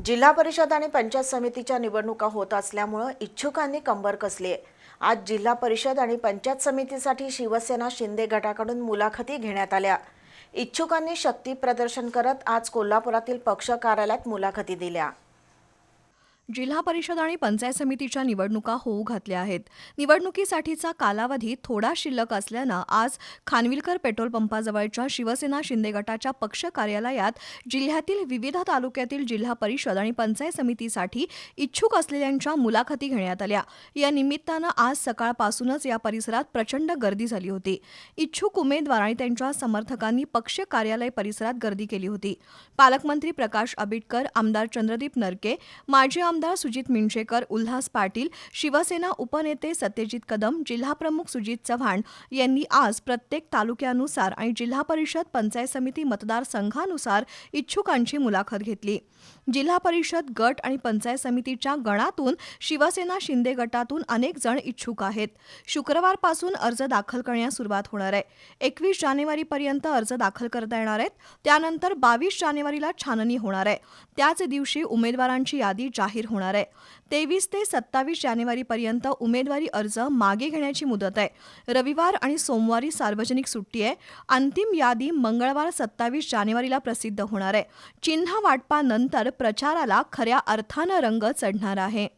जिल्हा परिषद आणि पंचायत समितीच्या निवडणुका होत असल्यामुळे इच्छुकांनी कंबर कसली आहे। आज जिल्हा परिषद आणि पंचायत समितीसाठी शिवसेना शिंदे गटाकडून मुलाखती घेण्यात आल्या। इच्छुकांनी शक्ती प्रदर्शन करत आज कोल्हापुरातील पक्ष कार्यालयात मुलाखती दिल्या। जिल्हा परिषद आणि पंचायत समितीच्या निवडणुका होऊ घातल्या आहेत। निवडणुकीसाठीचा कालावधी थोडा शिल्लक असल्यानं आज खानविलकर पेट्रोल पंपाजवळच्या शिवसेना शिंदे गटाच्या पक्ष कार्यालयात जिल्ह्यातील विविध तालुक्यातील जिल्हा परिषद आणि पंचायत समितीसाठी इच्छुक असलेल्यांच्या मुलाखती घेण्यात आल्या। या निमित्तानं आज सकाळपासूनच या परिसरात प्रचंड गर्दी झाली होती। इच्छुक उमेदवार आणि त्यांच्या समर्थकांनी पक्ष कार्यालय परिसरात गर्दी केली होती। पालकमंत्री प्रकाश आंबेडकर, आमदार चंद्रदीप नरके, माजी आमदार सुजित मिंजेकर, उल्हास पाटील, शिवसेना उपनेते सत्यजित कदम, जिल्हाप्रमुख सुजित चव्हाण यांनी आज प्रत्येक तालुक्यानुसार आणि जिल्हा परिषद पंचायत समिती मतदारसंघानुसार इच्छुकांची मुलाखत घेतली। जिल्हा परिषद गट आणि पंचायत समितीच्या गणातून शिवसेना शिंदे गटातून अनेक जण इच्छुक आहेत। शुक्रवारपासून अर्ज दाखल करण्यास सुरुवात होणार आहे। 21 जानेवारीपर्यंत अर्ज दाखल करता येणार आहेत। त्यानंतर 22 जानेवारीला छाननी होणार आहे। त्याच दिवशी उमेदवारांची यादी जाहीर होणार आहे। 23 ते 27 जानेवारीपर्यंत उमेदवारी अर्ज मागे घेण्याची मुदत आहे। रविवार आणि सोमवारी सार्वजनिक सुट्टी आहे। अंतिम यादी मंगळवार 27 जानेवारीला प्रसिद्ध होणार आहे। चिन्ह वाटपानंतर प्रचाराला खऱ्या अर्थानं रंग चढणार आहे।